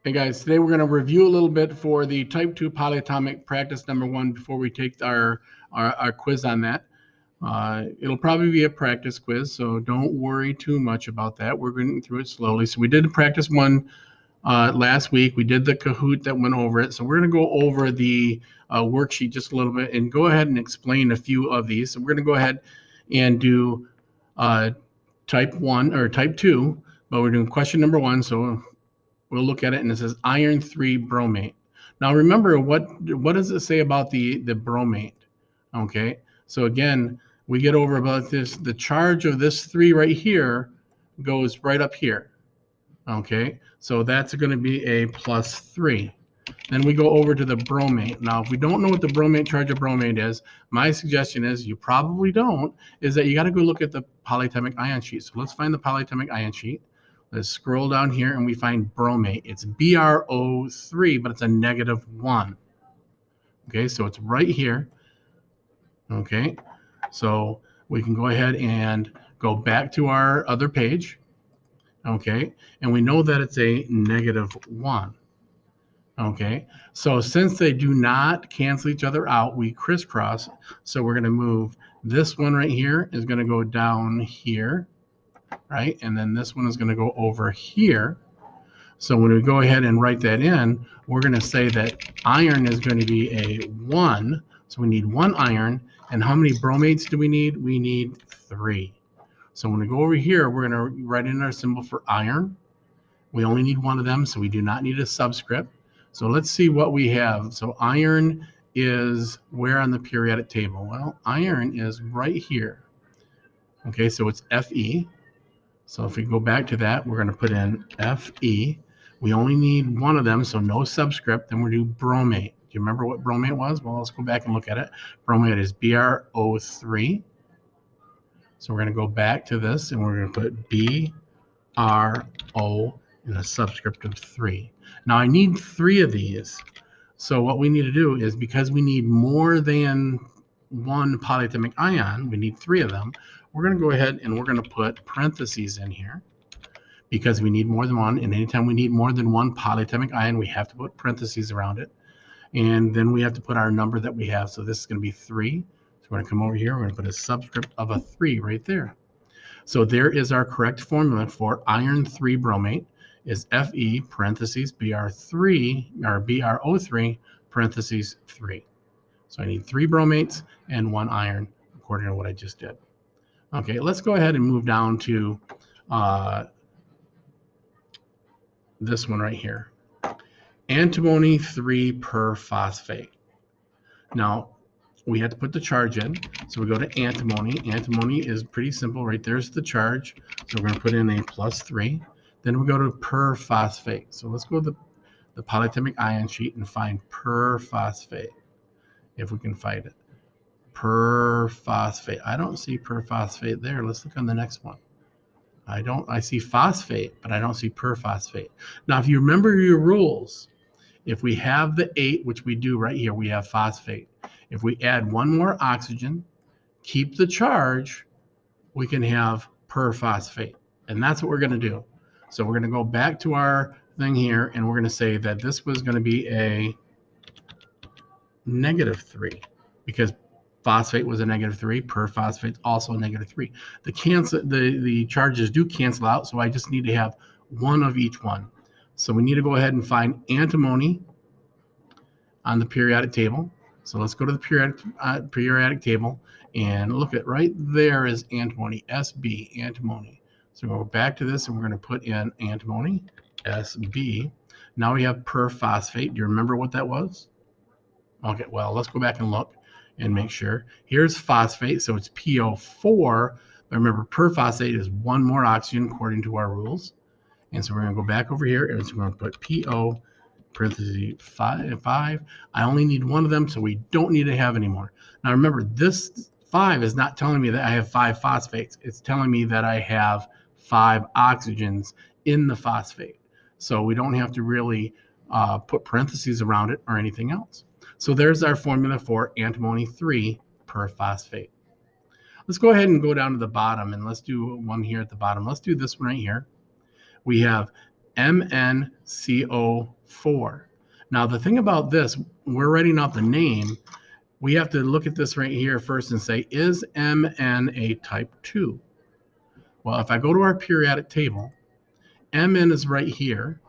Hey guys, today we're going to review a little bit for the type 2 polyatomic practice number 1 before we take our quiz on that. It'll probably be a practice quiz, so don't worry too much about that. We're going through it slowly. So we did practice 1 last week. We did the Kahoot that went over it. So we're going to go over the worksheet just a little bit and go ahead and explain a few of these. So we're going to go ahead and do type 1 or type 2, but we're doing question number 1. So we'll look at it, and it says iron 3 bromate. Now remember, what does it say about the bromate? Okay, so again, we get over about this. The charge of this 3 right here goes right up here. Okay, so that's going to be a +3. Then we go over to the bromate. Now, if we don't know what the bromate charge of bromate is, my suggestion is, you probably don't, is that you got to go look at the polyatomic ion sheet. So let's find the polyatomic ion sheet. Let's scroll down here and we find bromate. It's BrO3, but it's a -1. Okay, so it's right here. Okay, so we can go ahead and go back to our other page. Okay, and we know that it's a -1. Okay, so since they do not cancel each other out, we crisscross. So we're going to move this one right here is going to go down here, right? And then this one is going to go over here. So when we go ahead and write that in, we're going to say that iron is going to be a 1. So we need 1 iron. And how many bromates do we need? We need 3. So when we go over here, we're going to write in our symbol for iron. We only need 1 of them, so we do not need a subscript. So let's see what we have. So iron is where on the periodic table? Well, iron is right here. Okay, so it's Fe. So if we go back to that, we're going to put in Fe. We only need 1 of them, so no subscript. Then we're going to do bromate. Do you remember what bromate was? Well, let's go back and look at it. Bromate is BrO3. So we're going to go back to this, and we're going to put BrO and a subscript of 3. Now I need 3 of these. So what we need to do is, because we need more than 1 polyatomic ion, we need 3 of them. We're going to go ahead and we're going to put parentheses in here because we need more than 1. And anytime we need more than 1 polyatomic ion, we have to put parentheses around it. And then we have to put our number that we have. So this is going to be 3. So we're going to come over here. We're going to put a subscript of a 3 right there. So there is our correct formula for iron 3 bromate is Fe parentheses Br3 or BrO3 parentheses 3. So I need 3 bromates and 1 iron according to what I just did. Okay, let's go ahead and move down to this one right here. Antimony 3 perphosphate. Now, we had to put the charge in. So we go to antimony. Antimony is pretty simple. Right there's the charge. So we're going to put in a +3. Then we go to perphosphate. So let's go to the polyatomic ion sheet and find perphosphate, if we can find it. Perphosphate. I don't see perphosphate there. Let's look on the next one. I see phosphate, but I don't see perphosphate. Now, if you remember your rules, if we have the 8, which we do right here, we have phosphate. If we add 1 more oxygen, keep the charge, we can have perphosphate. And that's what we're going to do. So we're going to go back to our thing here, and we're going to say that this was going to be a -3 because phosphate was a -3, perphosphate also a -3. The charges do cancel out, so I just need to have 1 of each one. So we need to go ahead and find antimony on the periodic table. So let's go to the periodic table and look at right there is antimony, Sb, antimony. So we'll go back to this and we're going to put in antimony, Sb. Now we have perphosphate. Do you remember what that was? Okay, well, let's go back and look and make sure. Here's phosphate, so it's PO4. But remember, perphosphate is 1 more oxygen according to our rules. And so we're going to go back over here and so we're going to put PO parentheses 5. I only need 1 of them, so we don't need to have any more. Now remember, this 5 is not telling me that I have 5 phosphates. It's telling me that I have 5 oxygens in the phosphate. So we don't have to really put parentheses around it or anything else. So there's our formula for antimony 3 perphosphate. Let's go ahead and go down to the bottom, and let's do one here at the bottom. Let's do this one right here. We have MnCO4 4. Now, the thing about this, we're writing out the name. We have to look at this right here first and say, is Mn a type 2? Well, if I go to our periodic table, Mn is right here,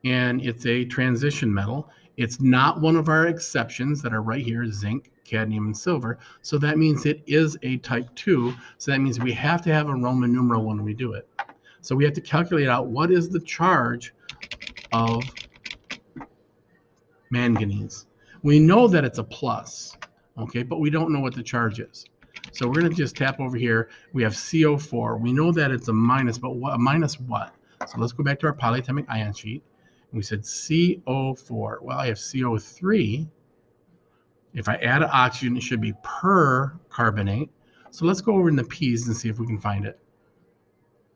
and it's a transition metal. It's not one of our exceptions that are right here, zinc, cadmium, and silver. So that means it is a type 2. So that means we have to have a Roman numeral when we do it. So we have to calculate out what is the charge of manganese. We know that it's a plus, okay, but we don't know what the charge is. So we're going to just tap over here. We have CO4. We know that it's a minus, but what, a minus what? So let's go back to our polyatomic ion sheet. We said CO4. Well, I have CO3. If I add an oxygen, it should be percarbonate. So let's go over in the P's and see if we can find it.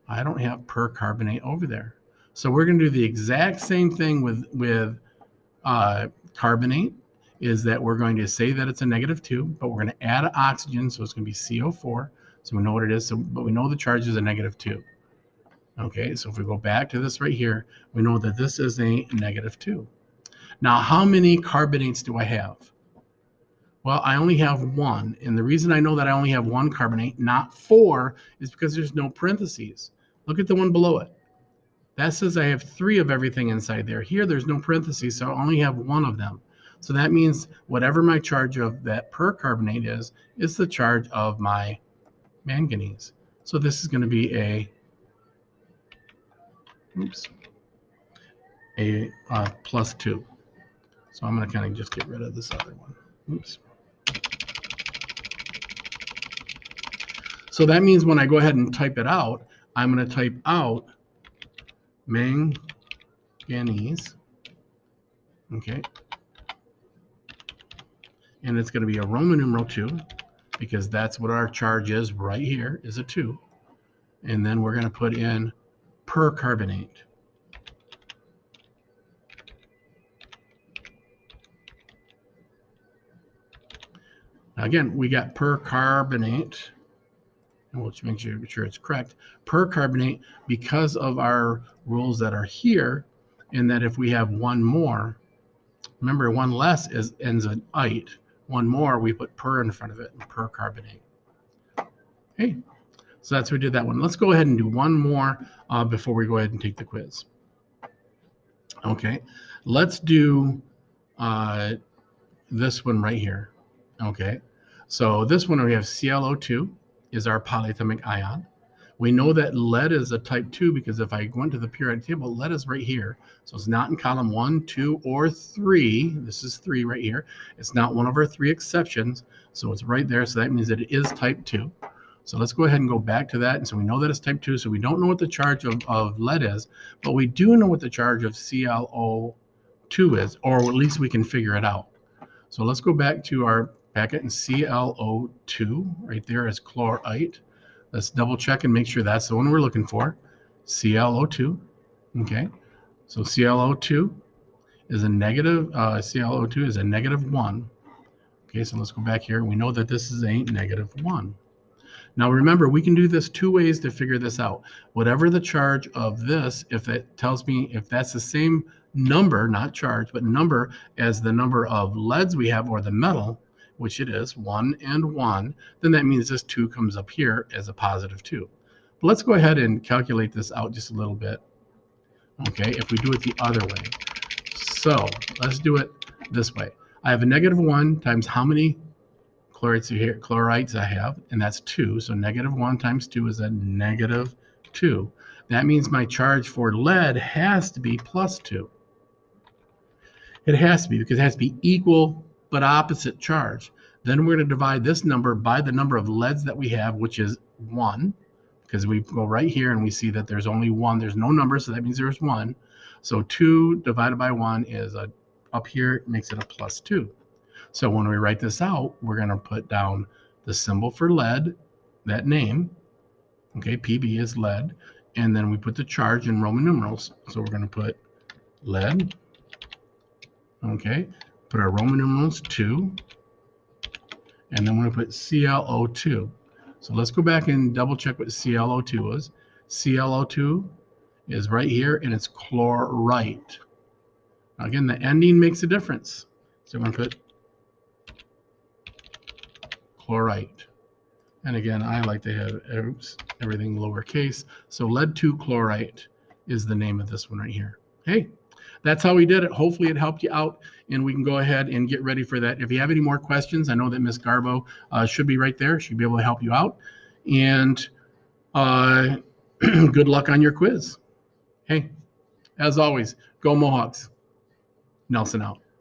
I don't have percarbonate over there. So we're going to do the exact same thing with carbonate, is that we're going to say that it's a -2, but we're going to add an oxygen, so it's going to be CO4. So we know what it is, but we know the charge is a -2. Okay, so if we go back to this right here, we know that this is a -2. Now, how many carbonates do I have? Well, I only have one, and the reason I know that I only have one carbonate, not 4, is because there's no parentheses. Look at the one below it. That says I have 3 of everything inside there. Here, there's no parentheses, so I only have 1 of them. So that means whatever my charge of that percarbonate is the charge of my manganese. So this is going to be a +2. So I'm going to kind of just get rid of this other one. Oops. So that means when I go ahead and type it out, I'm going to type out manganese, okay? And it's going to be a Roman numeral 2, because that's what our charge is right here, is a 2. And then we're going to put in percarbonate. Now again, we got percarbonate, and we'll make sure it's correct. Percarbonate, because of our rules that are here, in that if we have one more, remember one less ends in ite. One more, we put per in front of it, percarbonate. Okay, so that's what we did that one. Let's go ahead and do one more before we go ahead and take the quiz. Okay, let's do this one right here. Okay, so this one we have ClO2 is our polyatomic ion. We know that lead is a type 2 because if I go into the periodic table, lead is right here. So it's not in column 1, 2, or 3. This is 3 right here. It's not one of our 3 exceptions. So it's right there. So that means that it is type 2. So let's go ahead and go back to that. And so we know that it's type 2. So we don't know what the charge of lead is, but we do know what the charge of ClO2 is, or at least we can figure it out. So let's go back to our packet, and ClO2 right there is chlorite. Let's double check and make sure that's the one we're looking for. ClO2. Okay. So ClO2 is a negative, ClO2 is a -1. Okay, so let's go back here. We know that this is a -1. Now remember, we can do this 2 ways to figure this out. Whatever the charge of this, if it tells me if that's the same number, not charge, but number as the number of leads we have, or the metal, which it is, 1 and 1, then that means this 2 comes up here as a +2. But let's go ahead and calculate this out just a little bit. Okay, if we do it the other way. So let's do it this way. I have a -1 times how many chlorites I have, and that's 2. So -1 times 2 is a -2. That means my charge for lead has to be +2. It has to be, because it has to be equal but opposite charge. Then we're going to divide this number by the number of leads that we have, which is 1, because we go right here and we see that there's only 1. There's no number, so that means there's 1. So 2 divided by 1 is up here, it makes it a +2. So when we write this out, we're going to put down the symbol for lead, that name. Okay, Pb is lead. And then we put the charge in Roman numerals. So we're going to put lead. Okay, put our Roman numerals 2, and then we're going to put ClO2. So let's go back and double check what ClO2 is. ClO2 is right here, and it's chlorite. Again, the ending makes a difference. So I'm going to put chlorite. And again, I like to have everything lowercase. So lead 2 chlorite is the name of this one right here. Okay, that's how we did it. Hopefully it helped you out, and we can go ahead and get ready for that. If you have any more questions, I know that Miss Garbo should be right there. She'll be able to help you out. And good luck on your quiz. Hey, as always, go Mohawks. Nelson out.